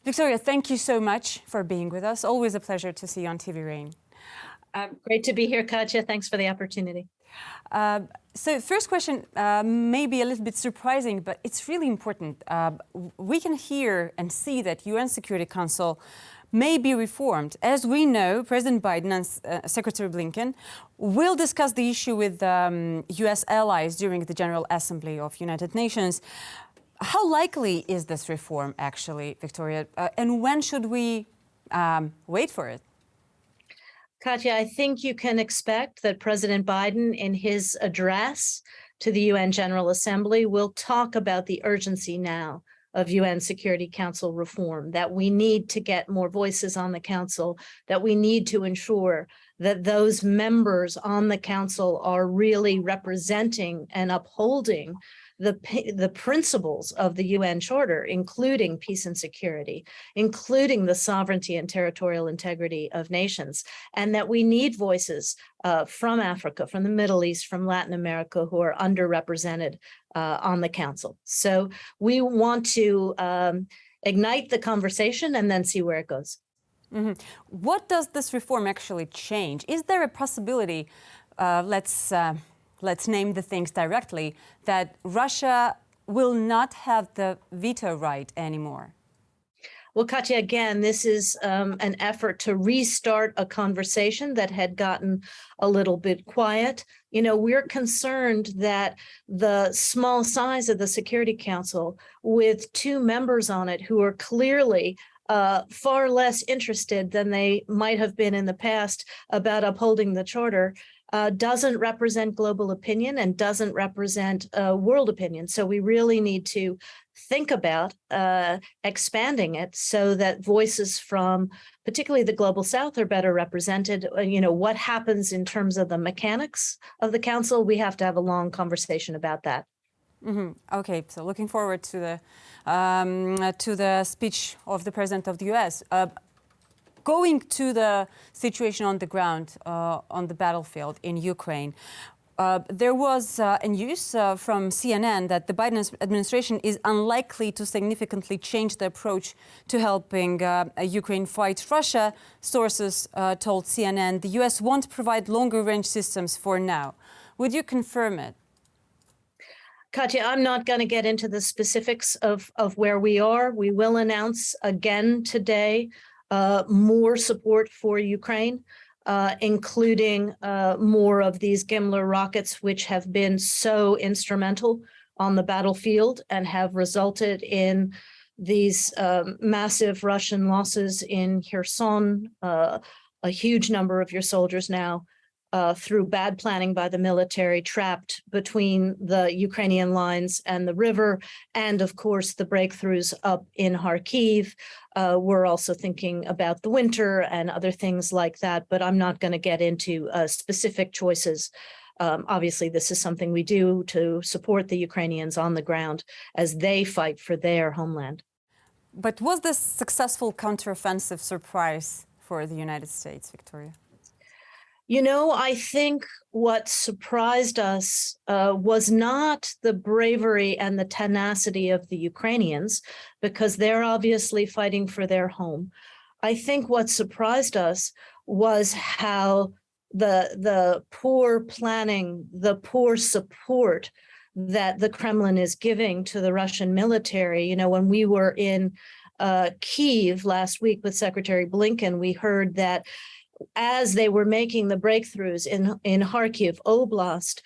Victoria, thank you so much for being with us. Always a pleasure to see you on TV Rain. Great to be here, Katya. Thanks for the opportunity. So first question may be a little bit surprising, but it's really important. We can hear and see that UN Security Council may be reformed. As we know, President Biden and Secretary Blinken will discuss the issue with US allies during the General Assembly of United Nations. How likely is this reform, actually, Victoria? And when should we wait for it? Katya, I think you can expect that President Biden, in his address to the UN General Assembly, will talk about the urgency now of UN Security Council reform, that we need to get more voices on the Council, that we need to ensure that those members on the Council are really representing and upholding the principles of the UN Charter, including peace and security, including the sovereignty and territorial integrity of nations, and that we need voices from Africa, from the Middle East, from Latin America, who are underrepresented on the Council. So we want to ignite the conversation and then see where it goes. Mm-hmm. What does this reform actually change? Is there a possibility, let's name the things directly, that Russia will not have the veto right anymore? Well, Katya, again, this is an effort to restart a conversation that had gotten a little bit quiet. You know, we're concerned that the small size of the Security Council, with 2 members on it who are clearly far less interested than they might have been in the past about upholding the Charter, doesn't represent global opinion and doesn't represent world opinion. So we really need to think about expanding it so that voices from particularly the global South are better represented. You know, what happens in terms of the mechanics of the Council, we have to have a long conversation about that. Mm-hmm. Okay, so looking forward to the speech of the President of the US. Going to the situation on the ground, on the battlefield in Ukraine, there was news from CNN that the Biden administration is unlikely to significantly change the approach to helping Ukraine fight Russia. Sources told CNN the US won't provide longer-range systems for now. Would you confirm it? Katya, I'm not going to get into the specifics of where we are. We will announce again today more support for Ukraine, including more of these Gimler rockets, which have been so instrumental on the battlefield and have resulted in these massive Russian losses in Kherson, a huge number of your soldiers now through bad planning by the military, trapped between the Ukrainian lines and the river, and of course the breakthroughs up in Kharkiv. We're also thinking about the winter and other things like that, but I'm not going to get into specific choices. Obviously, this is something we do to support the Ukrainians on the ground as they fight for their homeland. But was this successful counteroffensive surprise for the United States, Victoria? You know, I think what surprised us was not the bravery and the tenacity of the Ukrainians, because they're obviously fighting for their home. I think what surprised us was how the poor planning, the poor support that the Kremlin is giving to the Russian military. You know, when we were in Kyiv last week with Secretary Blinken, we heard that as they were making the breakthroughs in Kharkiv Oblast,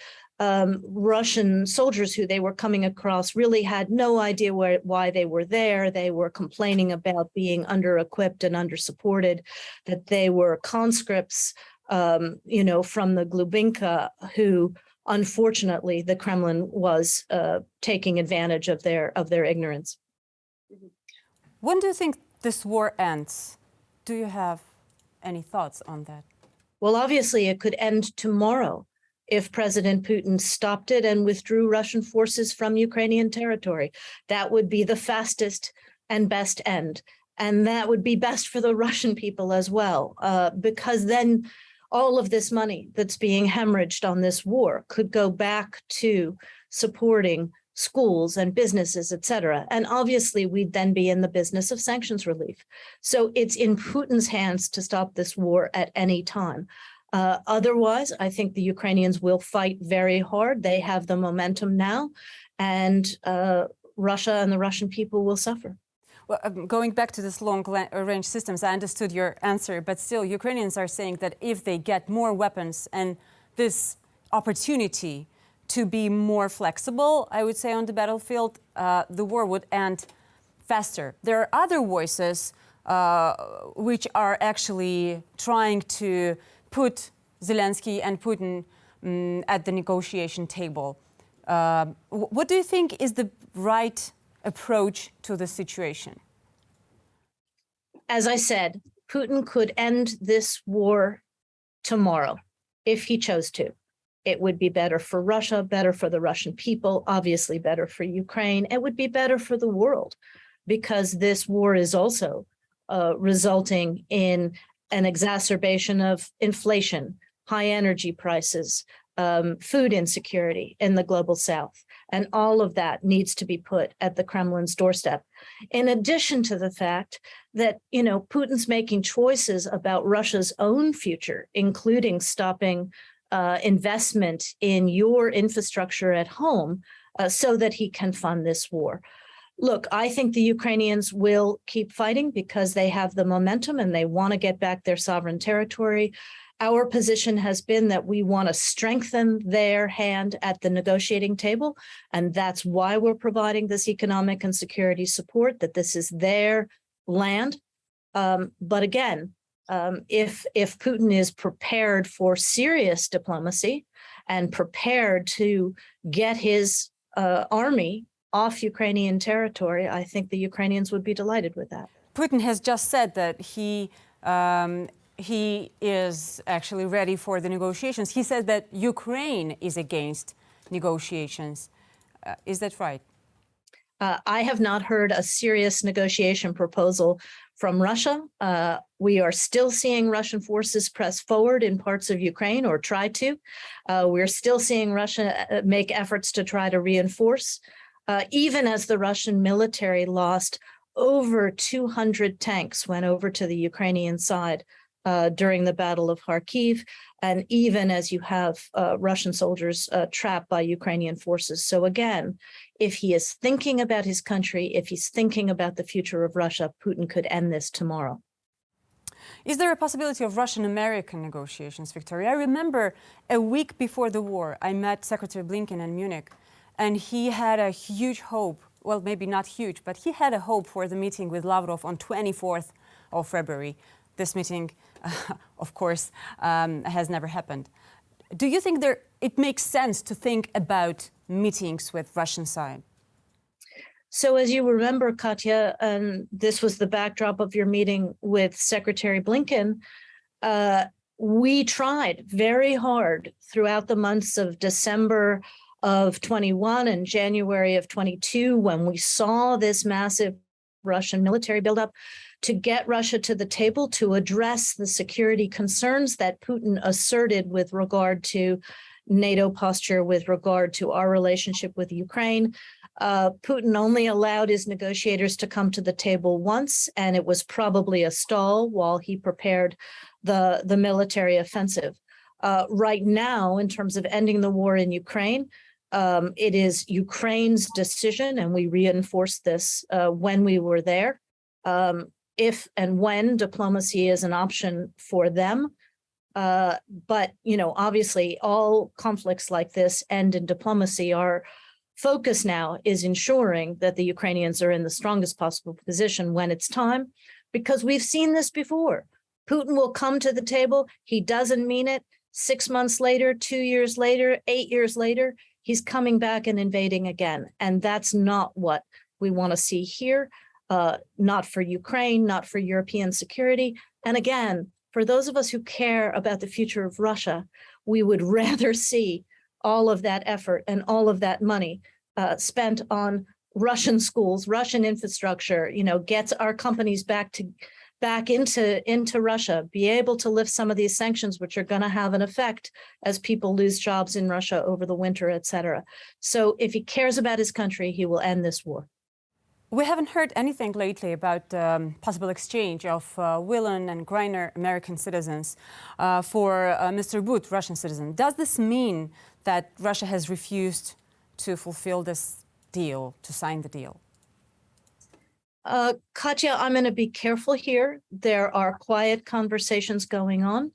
Russian soldiers who they were coming across really had no idea why they were there. They were complaining about being under-equipped and under-supported, that they were conscripts, you know, from the Glubinka, who unfortunately the Kremlin was taking advantage of their ignorance. When do you think this war ends? Do you have any thoughts on that? Well, obviously, it could end tomorrow if President Putin stopped it and withdrew Russian forces from Ukrainian territory. That would be the fastest and best end. And that would be best for the Russian people as well, because then all of this money that's being hemorrhaged on this war could go back to supporting schools and businesses, et cetera. And obviously, we'd then be in the business of sanctions relief. So it's in Putin's hands to stop this war at any time. Otherwise, I think the Ukrainians will fight very hard. They have the momentum now, and Russia and the Russian people will suffer. Well, going back to this long-range systems, I understood your answer, but still, Ukrainians are saying that if they get more weapons and this opportunity to be more flexible, I would say, on the battlefield, the war would end faster. There are other voices which are actually trying to put Zelensky and Putin at the negotiation table. What do you think is the right approach to the situation? As I said, Putin could end this war tomorrow if he chose to. It would be better for Russia, better for the Russian people, obviously better for Ukraine. It would be better for the world, because this war is also resulting in an exacerbation of inflation, high energy prices, food insecurity in the global south. And all of that needs to be put at the Kremlin's doorstep. In addition to the fact that, Putin's making choices about Russia's own future, including stopping investment in your infrastructure at home so that he can fund this war. Look, I think the Ukrainians will keep fighting because they have the momentum and they want to get back their sovereign territory. Our position has been that we want to strengthen their hand at the negotiating table, and that's why we're providing this economic and security support, that this is their land. But again, if Putin is prepared for serious diplomacy and prepared to get his army off Ukrainian territory, I think the Ukrainians would be delighted with that. Putin has just said that he is actually ready for the negotiations. He said that Ukraine is against negotiations. Is that right? I have not heard a serious negotiation proposal from Russia. We are still seeing Russian forces press forward in parts of Ukraine, or try to. We're still seeing Russia make efforts to try to reinforce, even as the Russian military lost over 200 tanks, went over to the Ukrainian side during the Battle of Kharkiv, and even as you have Russian soldiers trapped by Ukrainian forces. So again, if he is thinking about his country, if he's thinking about the future of Russia, Putin could end this tomorrow. Is there a possibility of Russian-American negotiations, Victoria? I remember a week before the war, I met Secretary Blinken in Munich, and he had a huge hope, well, maybe not huge, but he had a hope for the meeting with Lavrov on 24th of February. This meeting, of course, has never happened. Do you think it makes sense to think about meetings with Russian side? So as you remember, Katya, and this was the backdrop of your meeting with Secretary Blinken, we tried very hard throughout the months of December of 21 and January of 22, when we saw this massive Russian military buildup, to get Russia to the table to address the security concerns that Putin asserted with regard to NATO posture, with regard to our relationship with Ukraine. Putin only allowed his negotiators to come to the table once, and it was probably a stall while he prepared the military offensive. Right now, in terms of ending the war in Ukraine, it is Ukraine's decision, and we reinforced this when we were there. If and when diplomacy is an option for them. But, obviously all conflicts like this end in diplomacy. Our focus now is ensuring that the Ukrainians are in the strongest possible position when it's time, because we've seen this before. Putin will come to the table. He doesn't mean it. 6 months later, 2 years later, 8 years later, he's coming back and invading again. And that's not what we want to see here. Not for Ukraine, not for European security. And again, for those of us who care about the future of Russia, we would rather see all of that effort and all of that money spent on Russian schools, Russian infrastructure, gets our companies back back into Russia, be able to lift some of these sanctions, which are going to have an effect as people lose jobs in Russia over the winter, et cetera. So if he cares about his country, he will end this war. We haven't heard anything lately about possible exchange of Newland and Griner American citizens for Mr. Wood, Russian citizen. Does this mean that Russia has refused to fulfill this deal, to sign the deal? Katya, I'm going to be careful here. There are quiet conversations going on.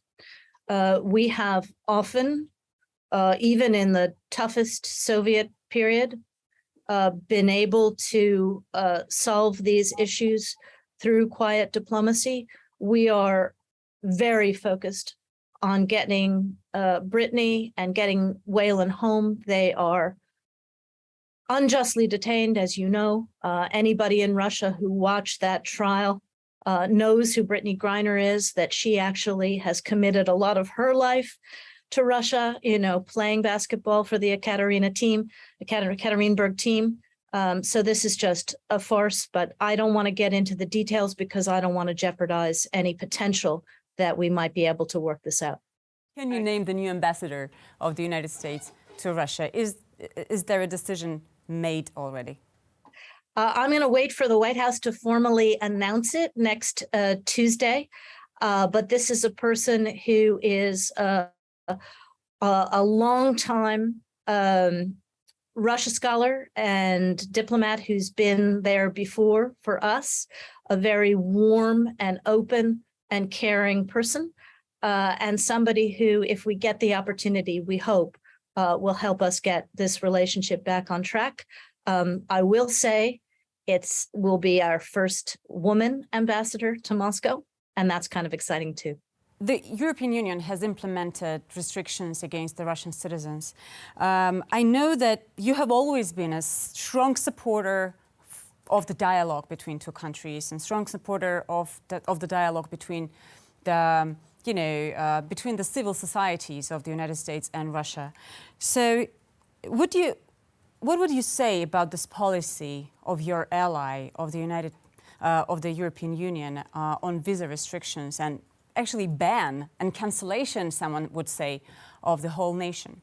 We have often, even in the toughest Soviet period, been able to solve these issues through quiet diplomacy. We are very focused on getting Brittany and getting Whalen home. They are unjustly detained, as you know. Anybody in Russia who watched that trial knows who Brittany Griner is, that she actually has committed a lot of her life to Russia, playing basketball for the Ekaterinburg team. So this is just a farce, but I don't want to get into the details because I don't want to jeopardize any potential that we might be able to work this out. Can you name the new ambassador of the United States to Russia? Is there a decision made already? I'm going to wait for the White House to formally announce it next Tuesday. But this is a person who is a long-time Russia scholar and diplomat who's been there before for us, a very warm and open and caring person, and somebody who, if we get the opportunity, we hope will help us get this relationship back on track. I will say will be our first woman ambassador to Moscow, and that's kind of exciting too. The European Union has implemented restrictions against the Russian citizens. I know that you have always been a strong supporter of the dialogue between two countries and strong supporter of the dialogue between the between the civil societies of the United States and Russia. So, what would you say about this policy of your ally of the European Union on visa restrictions and actually ban and cancellation, someone would say, of the whole nation?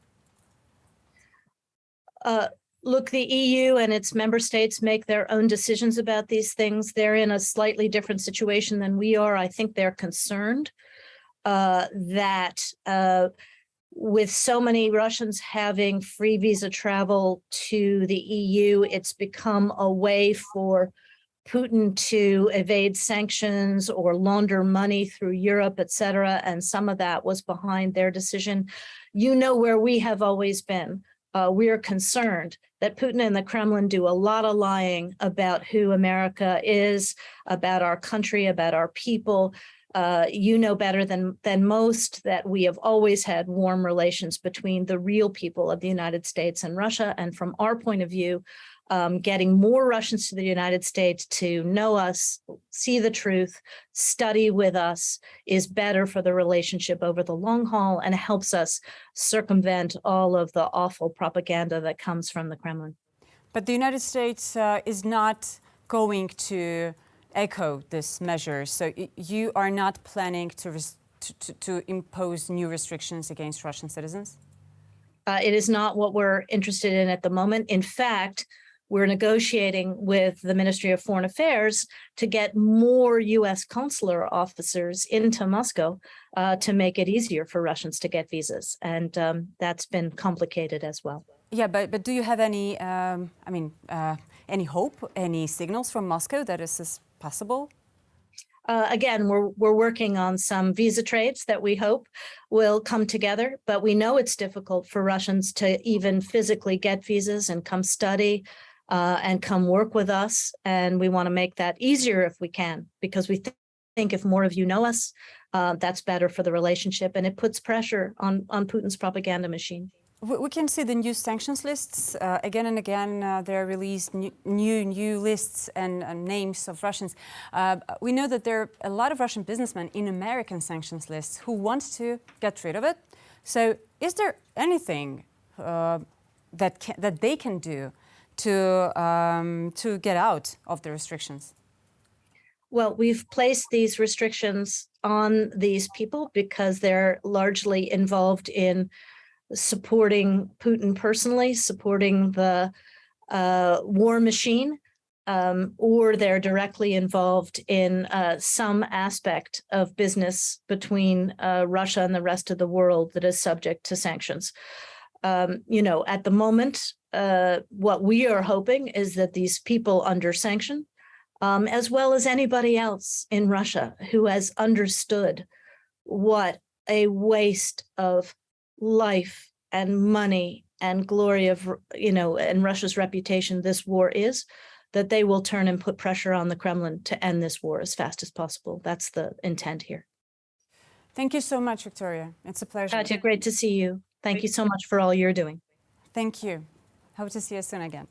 Look, the EU and its member states make their own decisions about these things. They're in a slightly different situation than we are. I think they're concerned that with so many Russians having free visa travel to the EU, it's become a way for Putin to evade sanctions or launder money through Europe, et cetera. And some of that was behind their decision. You know where we have always been. We are concerned that Putin and the Kremlin do a lot of lying about who America is, about our country, about our people. You know better than most that we have always had warm relations between the real people of the United States and Russia. And from our point of view, getting more Russians to the United States to know us, see the truth, study with us is better for the relationship over the long haul and helps us circumvent all of the awful propaganda that comes from the Kremlin. But the United States is not going to echo this measure. So you are not planning to impose new restrictions against Russian citizens? It is not what we're interested in at the moment. In fact, we're negotiating with the Ministry of Foreign Affairs to get more U.S. consular officers into Moscow to make it easier for Russians to get visas. And that's been complicated as well. Yeah, but do you have any, any hope, any signals from Moscow that this is possible? Again, we're working on some visa trades that we hope will come together, but we know it's difficult for Russians to even physically get visas and come study and come work with us. And we want to make that easier if we can, because we think if more of you know us, that's better for the relationship, and it puts pressure on Putin's propaganda machine. We can see the new sanctions lists again and again. They're released new lists and names of Russians. We know that there are a lot of Russian businessmen in American sanctions lists who want to get rid of it. So, is there anything that they can do to get out of the restrictions? Well, we've placed these restrictions on these people because they're largely involved in supporting Putin personally, supporting the war machine, or they're directly involved in some aspect of business between Russia and the rest of the world that is subject to sanctions. At the moment, what we are hoping is that these people under sanction, as well as anybody else in Russia who has understood what a waste of life and money and glory of, and Russia's reputation this war is, that they will turn and put pressure on the Kremlin to end this war as fast as possible. That's the intent here. Thank you so much, Victoria. It's a pleasure. Katya, great to see you. Thank you so much for all you're doing. Thank you. Hope to see you soon again.